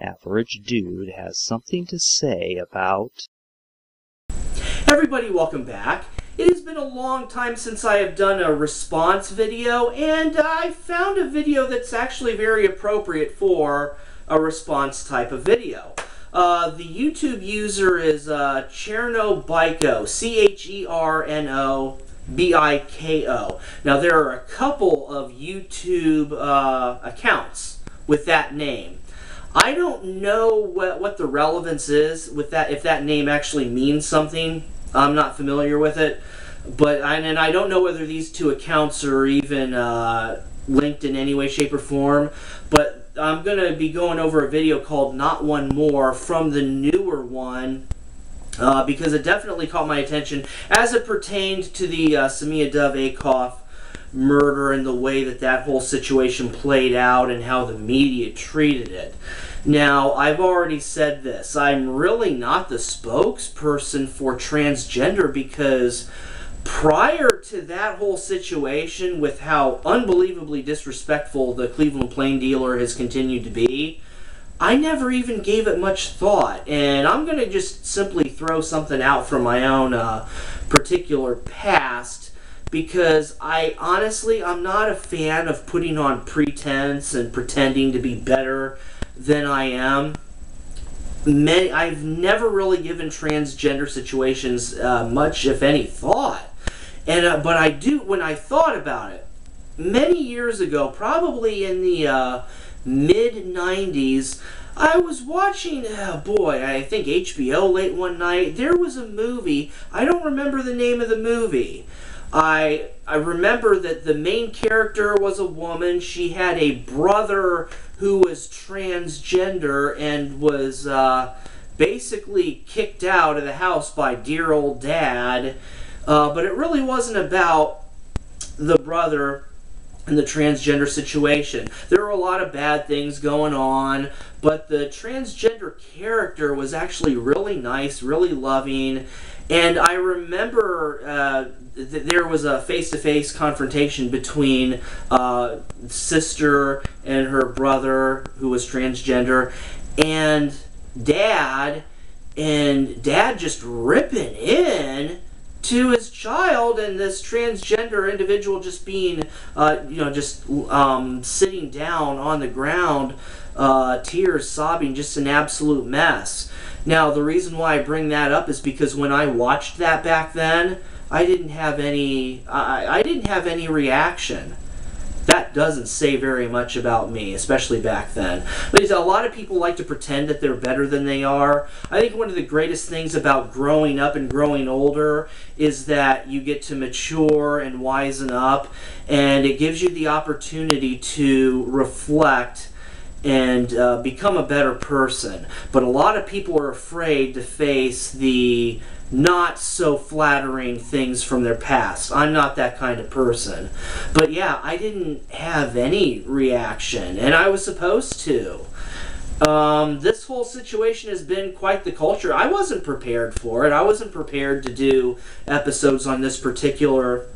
Average Dude has something to say about... Everybody, welcome back. It has been a long time since I have done a response video, and I found a video that's actually very appropriate for a response type of video. The YouTube user is Cherno Biko, C-H-E-R-N-O-B-I-K-O. Now, there are a couple of YouTube accounts with that name. I don't know what the relevance is with that, if that name actually means something. I'm not familiar with it, but and I don't know whether these two accounts are even linked in any way, shape, or form. But I'm going to be going over a video called Not One More from the newer one because it definitely caught my attention as it pertained to the Cemia Dove Acoff murder and the way that that whole situation played out and how the media treated it. Now, I've already said this. I'm really not the spokesperson for transgender because prior to that whole situation with how unbelievably disrespectful the Cleveland Plain Dealer has continued to be, I never even gave it much thought. And I'm going to just simply throw something out from my own particular past, because I'm not a fan of putting on pretense and pretending to be better than I am. I've never really given transgender situations much, if any, thought. And but I do, when I thought about it, many years ago, probably in the mid-90s, I was watching, I think HBO late one night. There was a movie, I don't remember the name of the movie. I remember that the main character was a woman. She had a brother who was transgender and was basically kicked out of the house by dear old dad. But it really wasn't about the brother and the transgender situation. There were a lot of bad things going on, but the transgender character was actually really nice, really loving. And I remember there was a face-to-face confrontation between sister and her brother, who was transgender, and dad just ripping in to his child, and this transgender individual just being, sitting down on the ground, tears, sobbing, just an absolute mess. Now, the reason why I bring that up is because when I watched that back then, I didn't have any reaction. That doesn't say very much about me, especially back then. But a lot of people like to pretend that they're better than they are. I think one of the greatest things about growing up and growing older is that you get to mature and wisen up, and it gives you the opportunity to reflect and become a better person. But a lot of people are afraid to face the not so flattering things from their past. I'm not that kind of person. But yeah, I didn't have any reaction, and I was supposed to. This whole situation has been quite the culture. I wasn't prepared for it. I wasn't prepared to do episodes on this particular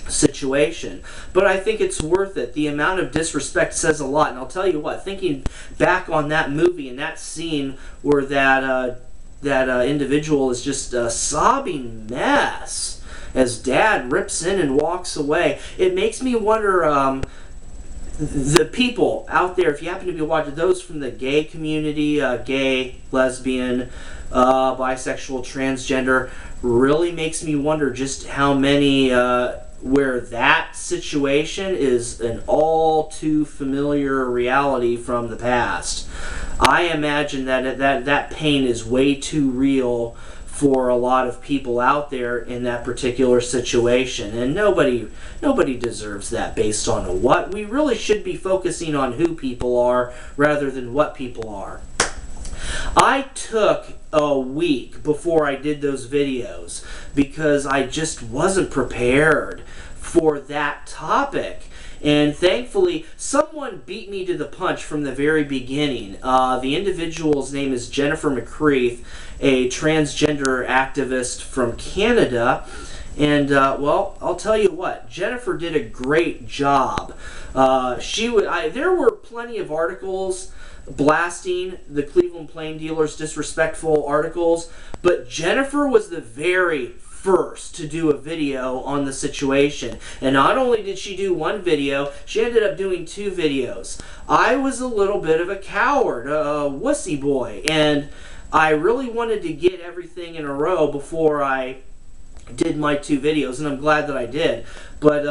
situation, but I think it's worth it. The amount of disrespect says a lot, and I'll tell you what, thinking back on that movie and that scene where that individual is just a sobbing mess as dad rips in and walks away, it makes me wonder, the people out there, if you happen to be watching, those from the gay community, gay, lesbian, bisexual, transgender, really makes me wonder just how many where that situation is an all too familiar reality from the past. I imagine that pain is way too real for a lot of people out there in that particular situation, and nobody deserves that based on a what. We really should be focusing on who people are rather than what people are. I took a week before I did those videos because I just wasn't prepared for that topic. And thankfully, someone beat me to the punch from the very beginning. The individual's name is Jennifer McCreath, a transgender activist from Canada. And, well, I'll tell you what, Jennifer did a great job. There were plenty of articles blasting the Cleveland Plain Dealer's disrespectful articles, but Jennifer was the very first to do a video on the situation. And not only did she do one video, she ended up doing 2 videos. I was a little bit of a coward, a wussy boy, and I really wanted to get everything in a row before I did my 2 videos, and I'm glad that I did. But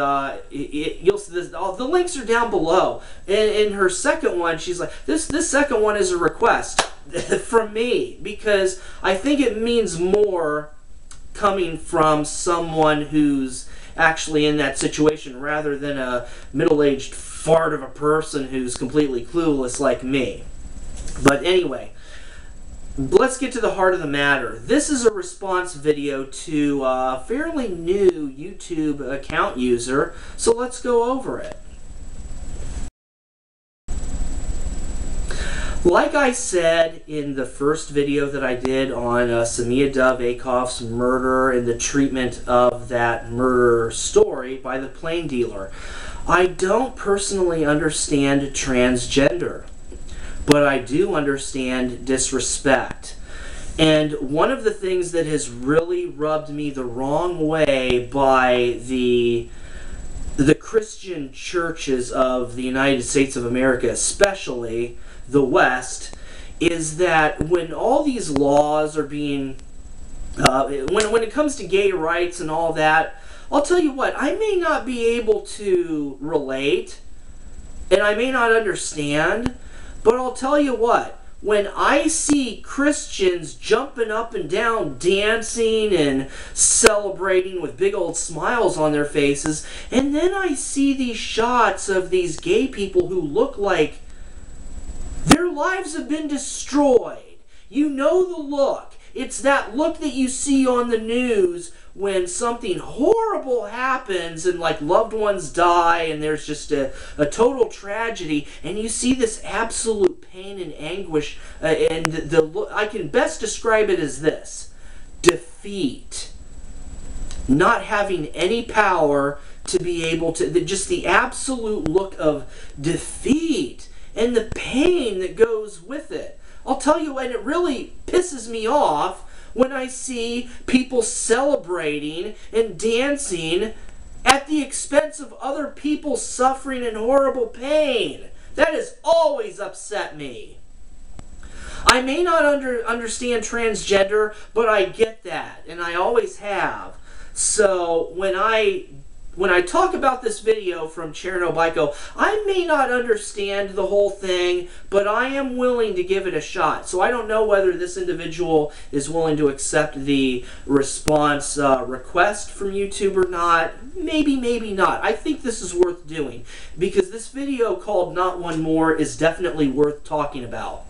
you'll see this, the links are down below. In her second one, she's like, this second one is a request from me, because I think it means more coming from someone who's actually in that situation rather than a middle-aged fart of a person who's completely clueless like me. But anyway, let's get to the heart of the matter. This is a response video to a fairly new YouTube account user, so let's go over it. Like I said in the first video that I did on Cemia Dove Acoff's murder and the treatment of that murder story by the plain dealer, I don't personally understand transgender, but I do understand disrespect. And one of the things that has really rubbed me the wrong way by the Christian churches of the United States of America, especially the West, is that when all these laws are being, when it comes to gay rights and all that, I'll tell you what, I may not be able to relate, and I may not understand, but I'll tell you what, when I see Christians jumping up and down, dancing and celebrating with big old smiles on their faces, and then I see these shots of these gay people who look like their lives have been destroyed. You know the look. It's that look that you see on the news when something horrible happens and like loved ones die and there's just a total tragedy, and you see this absolute pain and anguish, and the look, I can best describe it as this: defeat. Not having any power to be able to, just the absolute look of defeat and the pain that goes with it. I'll tell you, and it really pisses me off when I see people celebrating and dancing at the expense of other people suffering in horrible pain. That has always upset me. I may not understand transgender, but I get that, and I always have. So when I talk about this video from Cherno Biko, I may not understand the whole thing, but I am willing to give it a shot. So I don't know whether this individual is willing to accept the response request from YouTube or not. Maybe, maybe not. I think this is worth doing, because this video called Not One More is definitely worth talking about.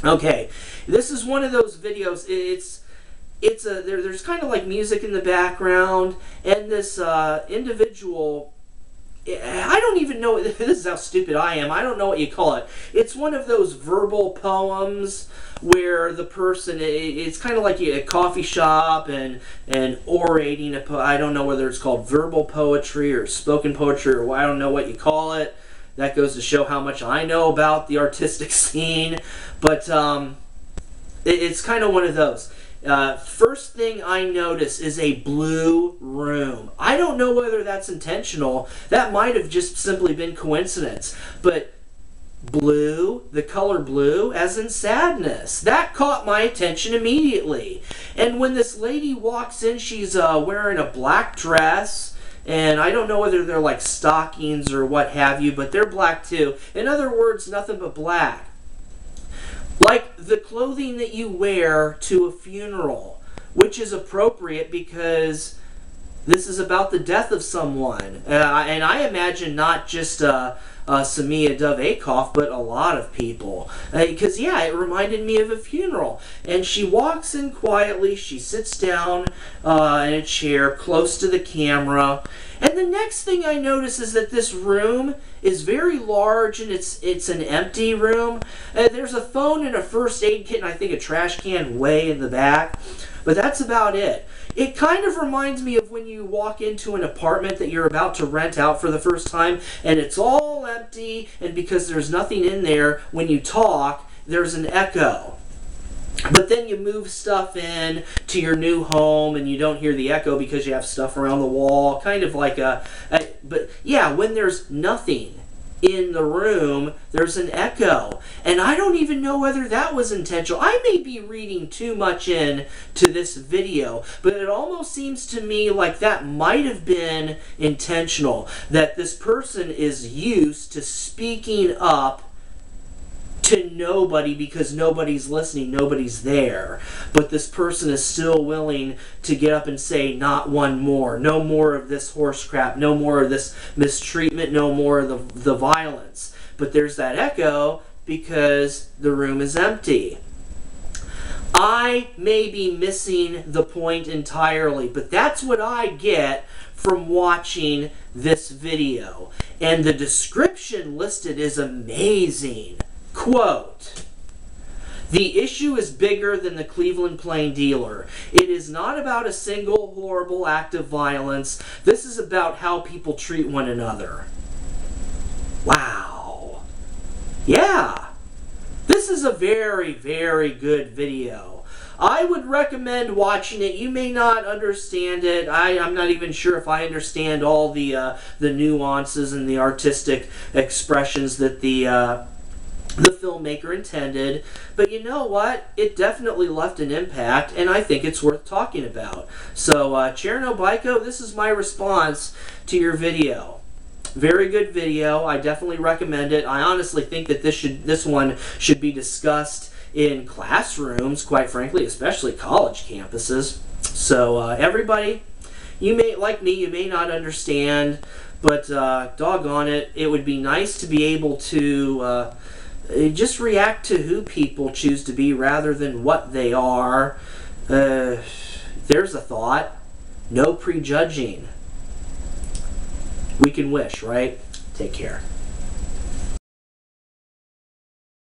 Okay, this is one of those videos, there's kind of like music in the background, and this individual, I don't even know, this is how stupid I am, I don't know what you call it. It's one of those verbal poems where the person, it's kind of like a coffee shop and orating, I don't know whether it's called verbal poetry or spoken poetry, or I don't know what you call it. That goes to show how much I know about the artistic scene, but it's kind of one of those. First thing I notice is a blue room. I don't know whether that's intentional. That might have just simply been coincidence. But blue, the color blue, as in sadness, that caught my attention immediately. And when this lady walks in, she's wearing a black dress. And I don't know whether they're like stockings or what have you, but they're black too. In other words, nothing but black. Like the clothing that you wear to a funeral, which is appropriate because this is about the death of someone. And I imagine not just Cemia Dove Acoff, but a lot of people. Because, yeah, it reminded me of a funeral. And she walks in quietly, she sits down in a chair close to the camera. And the next thing I notice is that this room is very large, and it's an empty room. There's a phone and a first aid kit, and I think a trash can way in the back. But that's about it. It kind of reminds me of when you walk into an apartment that you're about to rent out for the first time, and it's all empty, and because there's nothing in there, when you talk, there's an echo. But then you move stuff in to your new home and you don't hear the echo because you have stuff around the wall. Kind of like but yeah, when there's nothing in the room, there's an echo. And I don't even know whether that was intentional. I may be reading too much in to this video, but it almost seems to me like that might have been intentional. That this person is used to speaking up to nobody because nobody's listening, nobody's there. But this person is still willing to get up and say, not one more. No more of this horse crap. No more of this mistreatment. No more of the violence. But there's that echo because the room is empty. I may be missing the point entirely, but that's what I get from watching this video. And the description listed is amazing. Quote, "The issue is bigger than the Cleveland Plain Dealer. It is not about a single horrible act of violence. This is about how people treat one another." Wow. Yeah. This is a very, very good video. I would recommend watching it. You may not understand it. I'm not even sure if I understand all the nuances and the artistic expressions that the filmmaker intended, but you know what? It definitely left an impact, and I think it's worth talking about. So, Cherno Biko, this is my response to your video. Very good video. I definitely recommend it. I honestly think that this one should be discussed in classrooms, quite frankly, especially college campuses. So, everybody, you may, like me, you may not understand, but doggone it, it would be nice to be able to just react to who people choose to be rather than what they are. There's a thought. No prejudging. We can wish, right? Take care.